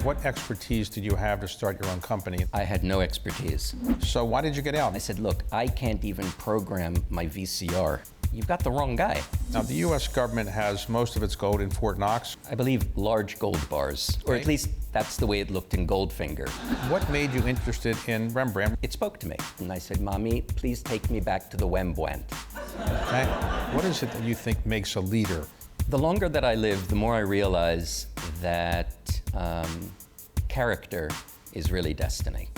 What expertise did you have to start your own company? I had no expertise. So why did you get out? I said, look, I can't even program my VCR. You've got the wrong guy. Now, the U.S. government has most of its gold in Fort Knox. I believe large gold bars, or at least that's the way it looked in Goldfinger. What made you interested in Rembrandt? It spoke to me, and I said, Mommy, please take me back to the Rembrandt. Okay. What is it that you think makes a leader? The longer that I live, the more I realize that character is really destiny.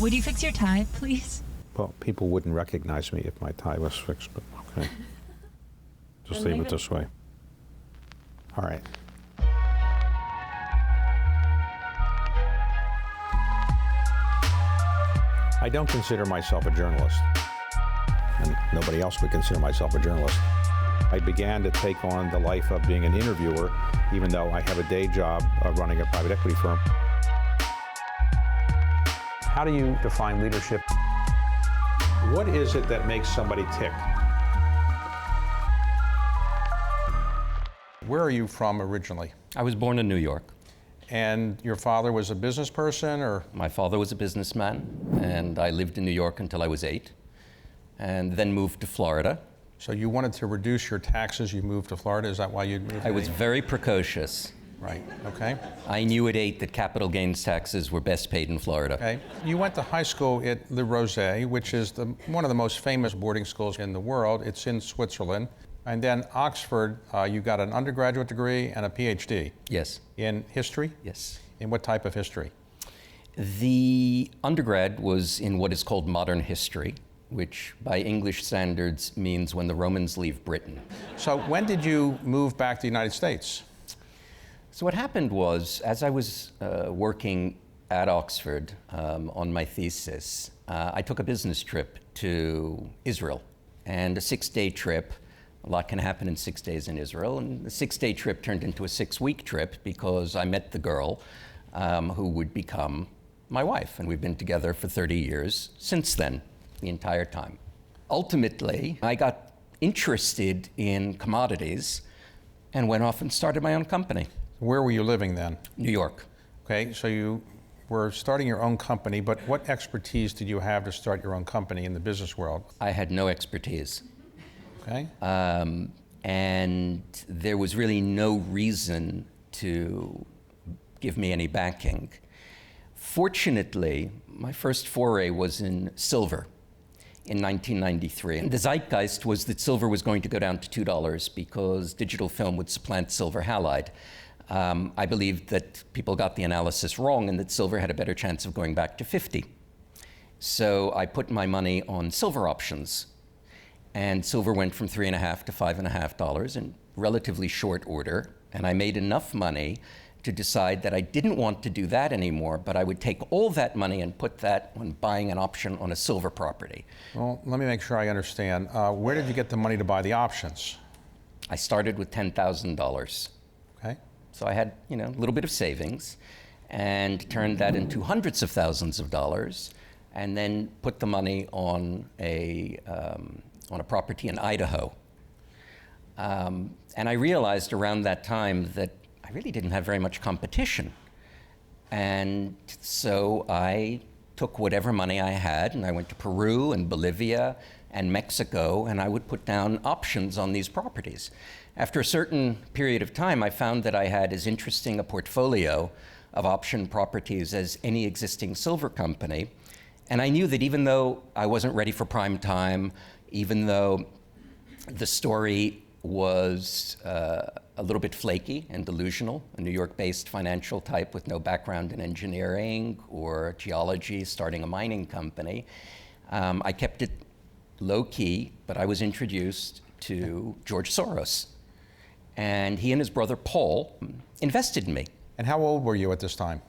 Would you fix your tie, please? Well, people wouldn't recognize me if my tie was fixed, but okay. Just leave it this way. All right. I don't consider myself a journalist, and nobody else would consider myself a journalist. I began to take on the life of being an interviewer, even though I have a day job of running a private equity firm. How do you define leadership? What is it that makes somebody tick? Where are you from originally? I was born in New York. And your father was a business person, or? My father was a businessman, and I lived in New York until I was 8, and then moved to Florida. So you wanted to reduce your taxes, you moved to Florida, is that why you moved? I was very precocious. Right, okay. I knew at 8 that capital gains taxes were best paid in Florida. Okay. You went to high school at Le Rosey, which is one of the most famous boarding schools in the world. It's in Switzerland. And then Oxford, you got an undergraduate degree and a PhD. Yes. In history? Yes. In what type of history? The undergrad was in what is called modern history, which by English standards means when the Romans leave Britain. So when did you move back to the United States? So what happened was, as I was working at Oxford on my thesis, I took a business trip to Israel, and a 6-day trip. A lot can happen in 6 days in Israel, and the 6-day trip turned into a 6-week trip because I met the girl who would become my wife, and we've been together for 30 years since then, the entire time. Ultimately, I got interested in commodities and went off and started my own company. Where were you living then? New York. Okay, so you were starting your own company, but what expertise did you have to start your own company in the business world? I had no expertise. Okay. And there was really no reason to give me any backing. Fortunately, my first foray was in silver in 1993. And the zeitgeist was that silver was going to go down to $2 because digital film would supplant silver halide. I believed that people got the analysis wrong and that silver had a better chance of going back to 50. So I put my money on silver options. And silver went from $3.50 to $5.50 in relatively short order. And I made enough money to decide that I didn't want to do that anymore, but I would take all that money and put that on buying an option on a silver property. Well, let me make sure I understand. Where did you get the money to buy the options? I started with $10,000. Okay. So I had, a little bit of savings and turned that into hundreds of thousands of dollars, and then put the money on a property in Idaho. And I realized around that time that I really didn't have very much competition. And so I took whatever money I had and I went to Peru and Bolivia and Mexico, and I would put down options on these properties. After a certain period of time, I found that I had as interesting a portfolio of option properties as any existing silver company. And I knew that even though I wasn't ready for prime time, even though the story was a little bit flaky and delusional, a New York-based financial type with no background in engineering or geology, starting a mining company, I kept it low-key, but I was introduced to George Soros. And he and his brother Paul invested in me. And how old were you at this time?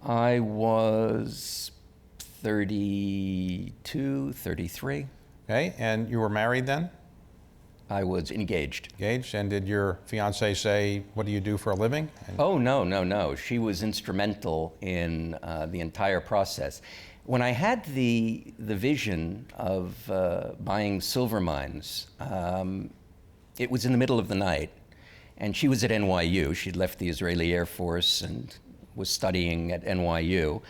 I was 32, 33. Okay, and you were married then? I was engaged. Engaged, and did your fiancée say, what do you do for a living? Oh, no. She was instrumental in the entire process. When I had the vision of buying silver mines, it was in the middle of the night, and she was at NYU. She'd left the Israeli Air Force and was studying at NYU.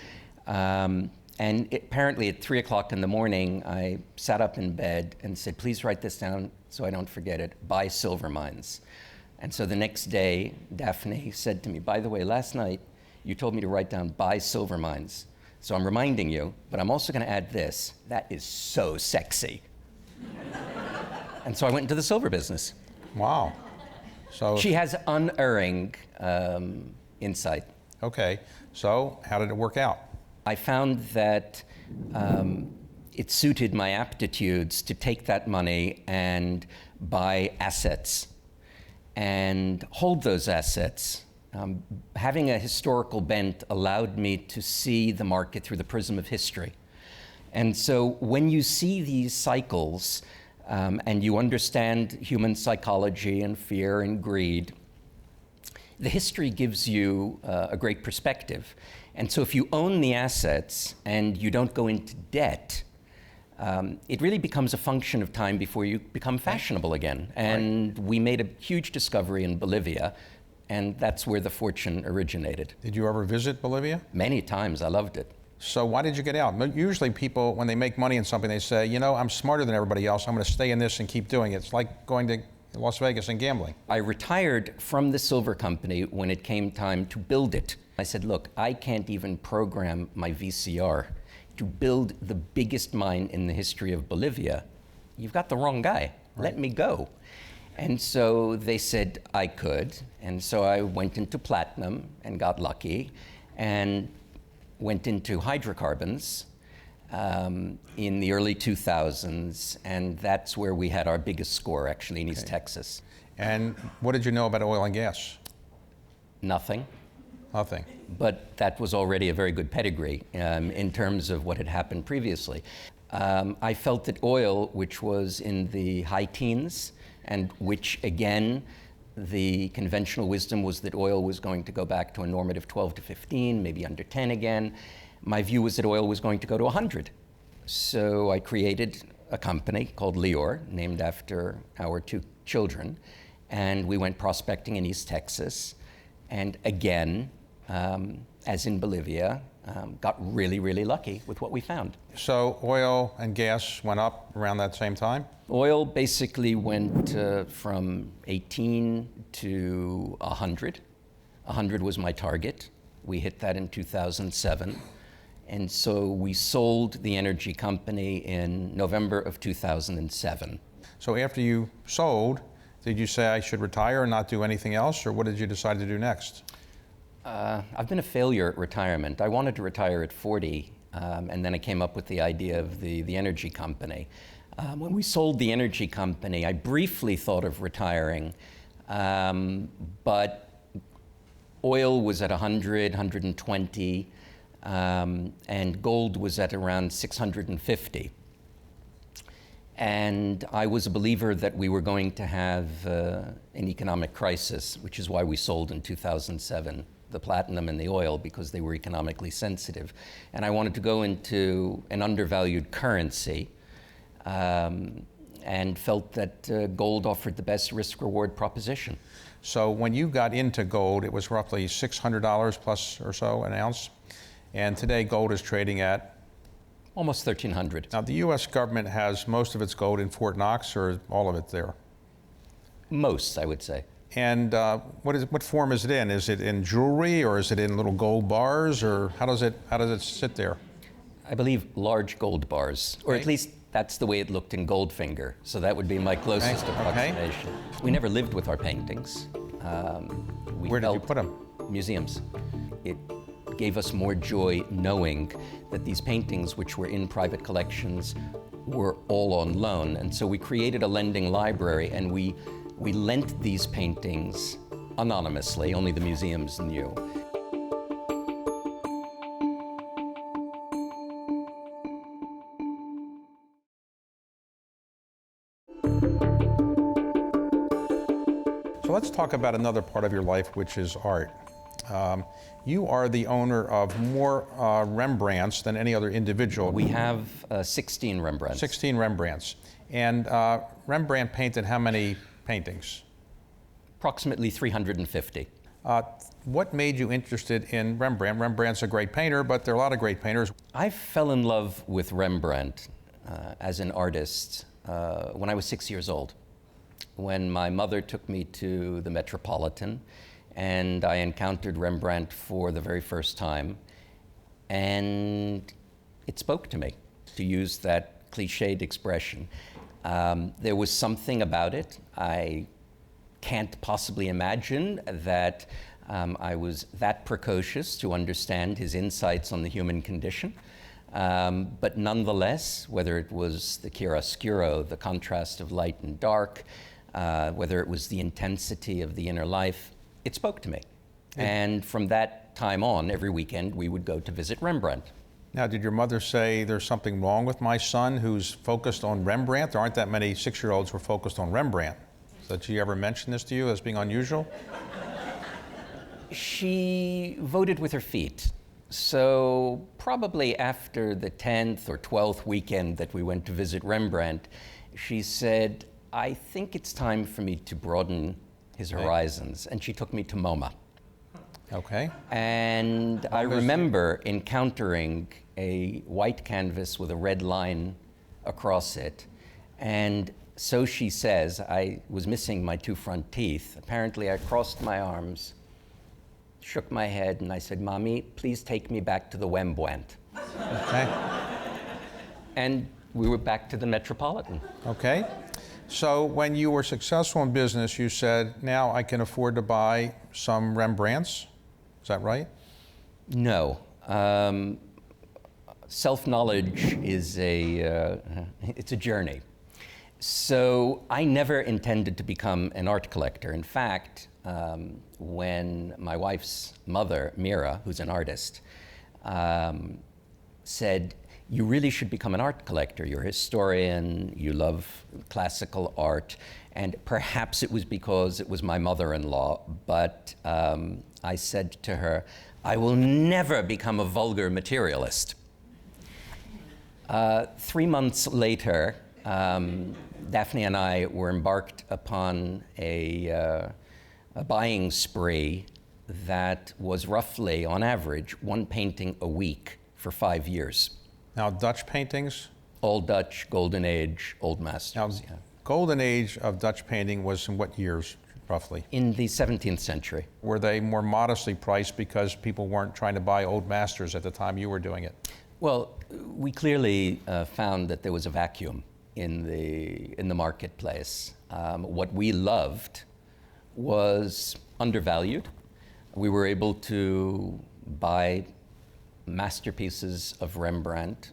Apparently at 3 o'clock in the morning, I sat up in bed and said, please write this down so I don't forget it, buy silver mines. And so the next day, Daphne said to me, by the way, last night you told me to write down buy silver mines. So I'm reminding you, but I'm also going to add this, that is so sexy. And so I went into the silver business. Wow. So She has unerring insight. okay. So how did it work out? I found that it suited my aptitudes to take that money and buy assets and hold those assets. Having a historical bent allowed me to see the market through the prism of history. And so when you see these cycles and you understand human psychology and fear and greed, the history gives you a great perspective. And so if you own the assets and you don't go into debt, it really becomes a function of time before you become fashionable again. And we made a huge discovery in Bolivia, and that's where the fortune originated. Did you ever visit Bolivia? Many times, I loved it. So why did you get out? Usually people, when they make money in something, they say, you know, I'm smarter than everybody else. I'm going to stay in this and keep doing it. It's like going to Las Vegas and gambling. I retired from the silver company when it came time to build it. I said, look, I can't even program my VCR to build the biggest mine in the history of Bolivia. You've got the wrong guy. Let me go. And so they said I could. And so I went into platinum and got lucky and went into hydrocarbons in the early 2000s. And that's where we had our biggest score, actually, in East Texas. And what did you know about oil and gas? Nothing. Nothing. But that was already a very good pedigree in terms of what had happened previously. I felt that oil, which was in the high teens, and which again, the conventional wisdom was that oil was going to go back to a normative 12 to 15, maybe under 10 again. My view was that oil was going to go to 100. So I created a company called Leor, named after our 2 children, and we went prospecting in East Texas. And again, as in Bolivia, got really, really lucky with what we found. So oil and gas went up around that same time? Oil basically went from 18 to 100. 100 was my target. We hit that in 2007. And so we sold the energy company in November of 2007. So after you sold, did you say I should retire and not do anything else, or what did you decide to do next? I've been a failure at retirement. I wanted to retire at 40, and then I came up with the idea of the energy company. When we sold the energy company, I briefly thought of retiring, but oil was at 100, 120, and gold was at around 650. And I was a believer that we were going to have an economic crisis, which is why we sold in 2007 the platinum and the oil, because they were economically sensitive. And I wanted to go into an undervalued currency and felt that gold offered the best risk-reward proposition. So when you got into gold, it was roughly $600 plus or so an ounce. And today gold is trading at? Almost 1,300. Now the US government has most of its gold in Fort Knox, or all of it there? Most, I would say. And what form is it in? Is it in jewelry, or is it in little gold bars, or how does it sit there? I believe large gold bars, or Okay. at least that's the way it looked in Goldfinger. So that would be my closest Okay. approximation. We never lived with our paintings. Where did you put them? Museums. It gave us more joy knowing that these paintings, which were in private collections, were all on loan. And so we created a lending library, and we lent these paintings anonymously, only the museums knew. So let's talk about another part of your life, which is art. You are the owner of more Rembrandts than any other individual. We have 16 Rembrandts. 16 Rembrandts. And Rembrandt painted how many paintings? Approximately 350. What made you interested in Rembrandt? Rembrandt's a great painter, but there are a lot of great painters. I fell in love with Rembrandt as an artist when I was 6 years old, when my mother took me to the Metropolitan, and I encountered Rembrandt for the very first time, and it spoke to me, to use that cliched expression. There was something about it. I can't possibly imagine that I was that precocious to understand his insights on the human condition. But nonetheless, whether it was the chiaroscuro, the contrast of light and dark, whether it was the intensity of the inner life, it spoke to me. And from that time on, every weekend, we would go to visit Rembrandt. Now, did your mother say there's something wrong with my son who's focused on Rembrandt? There aren't that many 6-year-olds who are focused on Rembrandt. Did she ever mention this to you as being unusual? She voted with her feet. So probably after the 10th or 12th weekend that we went to visit Rembrandt, she said, I think it's time for me to broaden his horizons. And she took me to MoMA. Okay. And I remember encountering a white canvas with a red line across it. And so she says, I was missing my 2 front teeth. Apparently, I crossed my arms, shook my head, and I said, Mommy, please take me back to the Rembrandt. Okay. And we were back to the Metropolitan. Okay. So when you were successful in business, you said, now I can afford to buy some Rembrandts. Is that right? No. Self-knowledge is it's a journey. So I never intended to become an art collector. In fact, when my wife's mother, Mira, who's an artist, said, you really should become an art collector. You're a historian, you love classical art, and perhaps it was because it was my mother-in-law, but I said to her, I will never become a vulgar materialist. 3 months later, Daphne and I were embarked upon a buying spree that was roughly, on average, 1 painting a week for 5 years. Now, Dutch paintings? All Dutch, Golden Age, Old Masters. Now, Golden Age of Dutch painting was in what years, roughly? In the 17th century. Were they more modestly priced because people weren't trying to buy old masters at the time you were doing it? Well, we clearly found that there was a vacuum in the marketplace. What we loved was undervalued. We were able to buy masterpieces of Rembrandt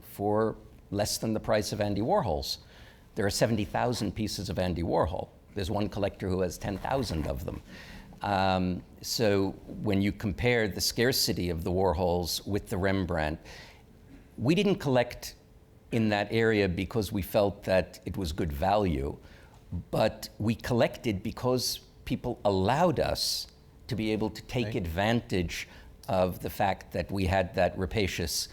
for less than the price of Andy Warhol's. There are 70,000 pieces of Andy Warhol. There's one collector who has 10,000 of them. So when you compare the scarcity of the Warhols with the Rembrandt, we didn't collect in that area because we felt that it was good value, but we collected because people allowed us to be able to take advantage of the fact that we had that rapacious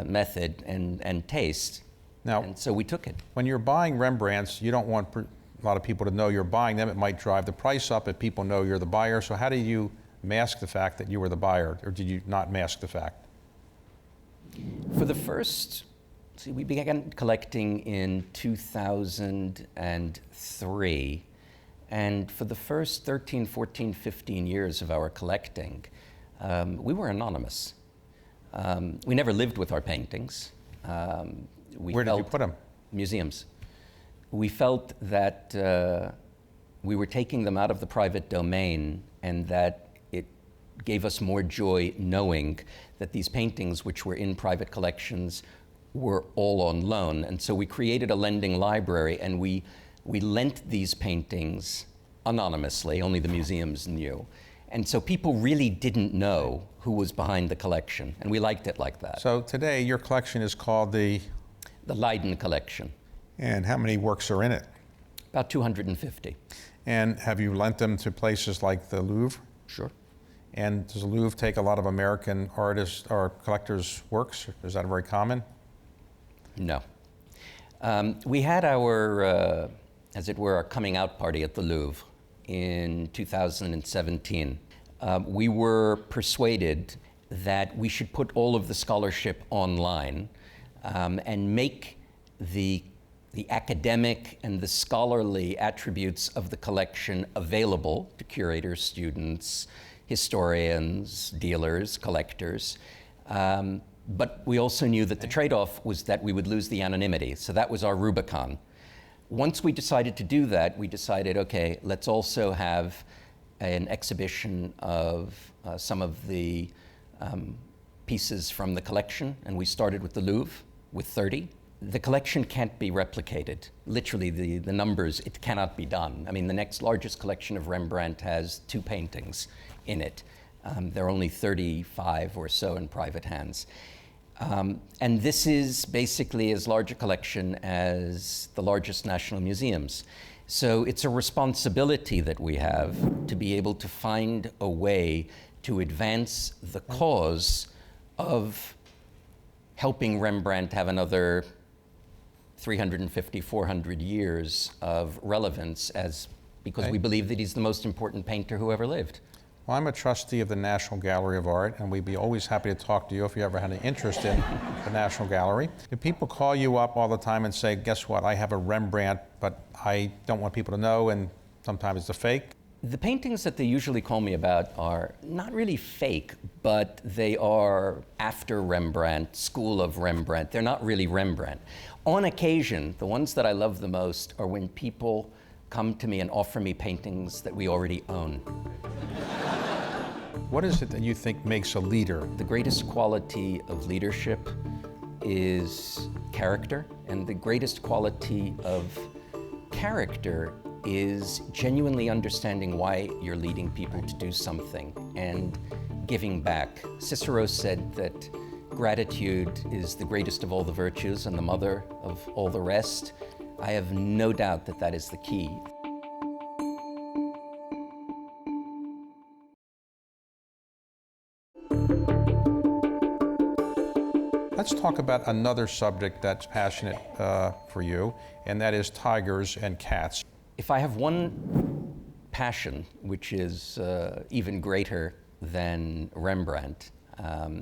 method and taste. Now, and so we took it. When you're buying Rembrandts, you don't want a lot of people to know you're buying them. It might drive the price up if people know you're the buyer. So how do you mask the fact that you were the buyer, or did you not mask the fact? For the first, we began collecting in 2003. And for the first 13, 14, 15 years of our collecting, we were anonymous. We never lived with our paintings. Where did you put them? Museums. We felt that we were taking them out of the private domain, and that it gave us more joy knowing that these paintings, which were in private collections, were all on loan. And so we created a lending library, and we lent these paintings anonymously, only the museums knew. And so people really didn't know who was behind the collection, and we liked it like that. So today your collection is called the Leiden Collection. And how many works are in it? About 250. And have you lent them to places like the Louvre? Sure. And does the Louvre take a lot of American artists or collectors' works? Is that very common? No. We had our, as it were, our coming out party at the Louvre in 2017. We were persuaded that we should put all of the scholarship online and make the academic and the scholarly attributes of the collection available to curators, students, historians, dealers, collectors. But we also knew that the trade-off was that we would lose the anonymity. So that was our Rubicon. Once we decided to do that, we decided, okay, let's also have an exhibition of some of the pieces from the collection. And we started with the Louvre with 30. The collection can't be replicated. Literally, the numbers, it cannot be done. I mean, the next largest collection of Rembrandt has 2 paintings in it. There are only 35 or so in private hands. And this is basically as large a collection as the largest national museums. So it's a responsibility that we have to be able to find a way to advance the cause of helping Rembrandt have another 350, 400 years of relevance because we believe that he's the most important painter who ever lived. Well, I'm a trustee of the National Gallery of Art, and we'd be always happy to talk to you if you ever had any interest in the National Gallery. Do people call you up all the time and say, guess what, I have a Rembrandt, but I don't want people to know, and sometimes it's a fake? The paintings that they usually call me about are not really fake, but they are after Rembrandt, school of Rembrandt. They're not really Rembrandt. On occasion, the ones that I love the most are when people come to me and offer me paintings that we already own. What is it that you think makes a leader? The greatest quality of leadership is character, and the greatest quality of character is genuinely understanding why you're leading people to do something and giving back. Cicero said that gratitude is the greatest of all the virtues and the mother of all the rest. I have no doubt that that is the key. Let's talk about another subject that's passionate for you, and that is tigers and cats. If I have one passion, which is even greater than Rembrandt,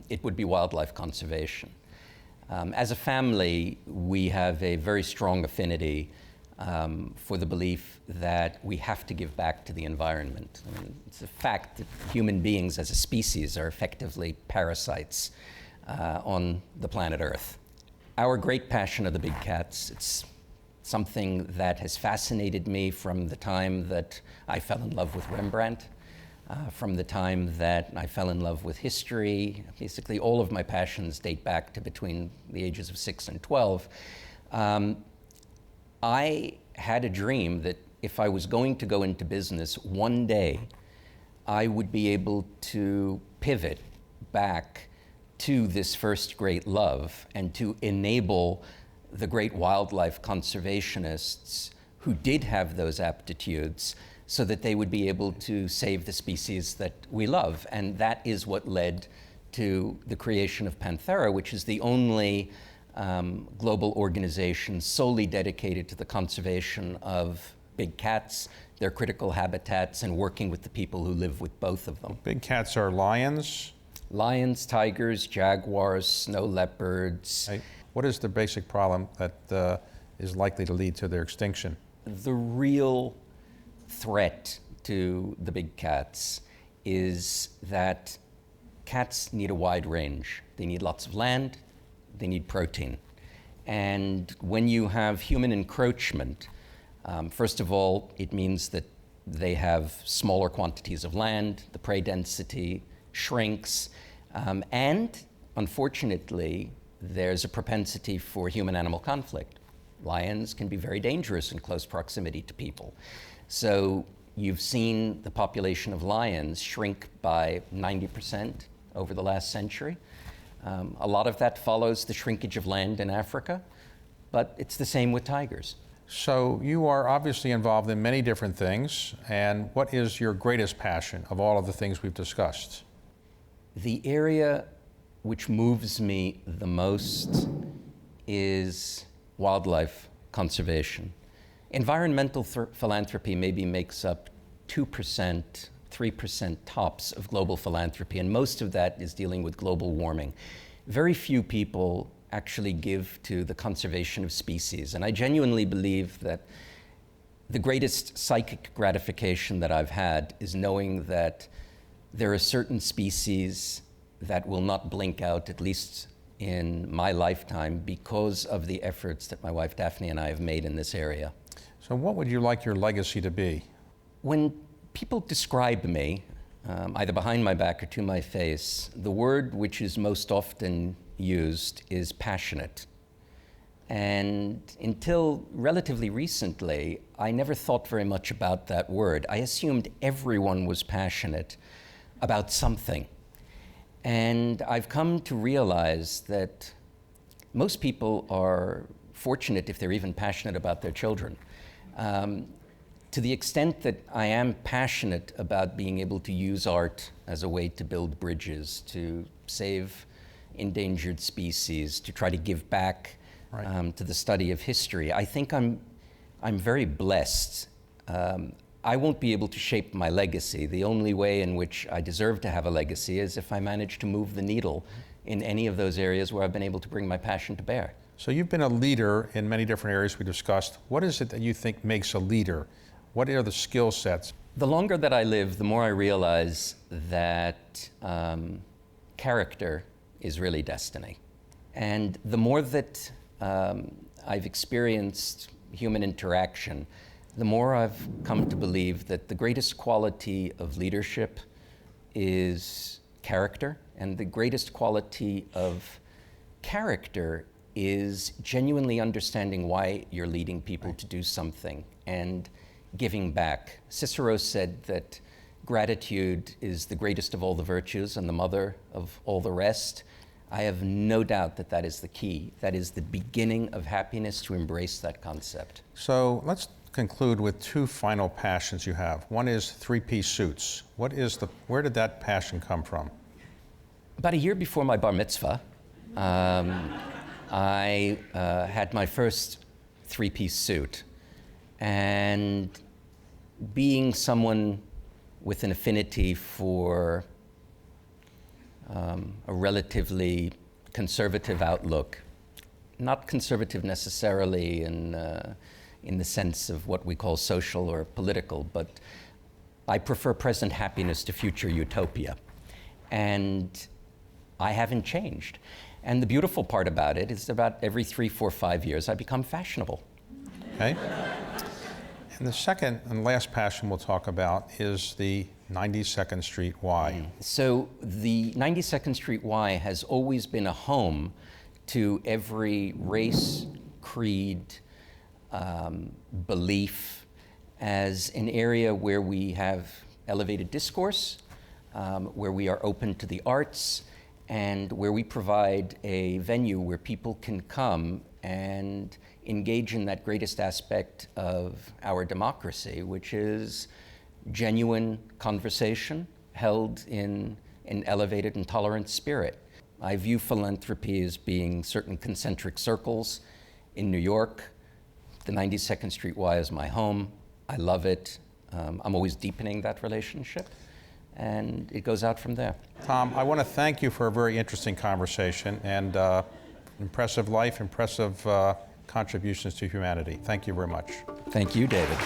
it would be wildlife conservation. As a family, we have a very strong affinity for the belief that we have to give back to the environment. I mean, it's a fact that human beings as a species are effectively parasites on the planet Earth. Our great passion are the big cats. It's something that has fascinated me from the time that I fell in love with Rembrandt, from the time that I fell in love with history. Basically, all of my passions date back to between the ages of 6 and 12. I had a dream that if I was going to go into business, one day I would be able to pivot back to this first great love and to enable the great wildlife conservationists who did have those aptitudes so that they would be able to save the species that we love. And that is what led to the creation of Panthera, which is the only global organization solely dedicated to the conservation of big cats, their critical habitats, and working with the people who live with both of them. Big cats are lions. Lions, tigers, jaguars, snow leopards. Right. What is the basic problem that is likely to lead to their extinction? The real threat to the big cats is that cats need a wide range. They need lots of land, they need protein. And when you have human encroachment, first of all, it means that they have smaller quantities of land, the prey density shrinks, and unfortunately, there's a propensity for human-animal conflict. Lions can be very dangerous in close proximity to people. So you've seen the population of lions shrink by 90% over the last century. A lot of that follows the shrinkage of land in Africa, but it's the same with tigers. So you are obviously involved in many different things, and what is your greatest passion of all of the things we've discussed? The area which moves me the most is wildlife conservation. Environmental philanthropy maybe makes up 2%, 3% tops of global philanthropy, and most of that is dealing with global warming. Very few people actually give to the conservation of species, and I genuinely believe that the greatest psychic gratification that I've had is knowing that there are certain species that will not blink out, at least in my lifetime, because of the efforts that my wife Daphne and I have made in this area. So what would you like your legacy to be? When people describe me, either behind my back or to my face, the word which is most often used is passionate. And until relatively recently, I never thought very much about that word. I assumed everyone was passionate about something. And I've come to realize that most people are fortunate if they're even passionate about their children. To the extent that I am passionate about being able to use art as a way to build bridges, to save endangered species, to try to give back to the study of history, I think I'm very blessed. I won't be able to shape my legacy. The only way in which I deserve to have a legacy is if I manage to move the needle in any of those areas where I've been able to bring my passion to bear. So you've been a leader in many different areas we discussed. What is it that you think makes a leader? What are the skill sets? The longer that I live, the more I realize that character is really destiny. And the more that I've experienced human interaction, the more I've come to believe that the greatest quality of leadership is character, and the greatest quality of character is genuinely understanding why you're leading people to do something and giving back. Cicero said that gratitude is the greatest of all the virtues and the mother of all the rest. I have no doubt that that is the key. That is the beginning of happiness, to embrace that concept. So let's conclude with two final passions you have. One is three-piece suits. Where did that passion come from? About a year before my bar mitzvah, I had my first three-piece suit. And being someone with an affinity for a relatively conservative outlook, not conservative necessarily in the sense of what we call social or political, but I prefer present happiness to future utopia. And I haven't changed. And the beautiful part about it is about every 3, 4, 5 years, I become fashionable. Okay. And the second and last passion we'll talk about is the 92nd Street Y. So the 92nd Street Y has always been a home to every race, creed, belief, as an area where we have elevated discourse, where we are open to the arts, and where we provide a venue where people can come and engage in that greatest aspect of our democracy, which is genuine conversation held in an elevated and tolerant spirit. I view philanthropy as being certain concentric circles in New York. The 92nd Street Y is my home. I love it. I'm always deepening that relationship, and it goes out from there. Tom, I want to thank you for a very interesting conversation and impressive life, impressive contributions to humanity. Thank you very much. Thank you, David.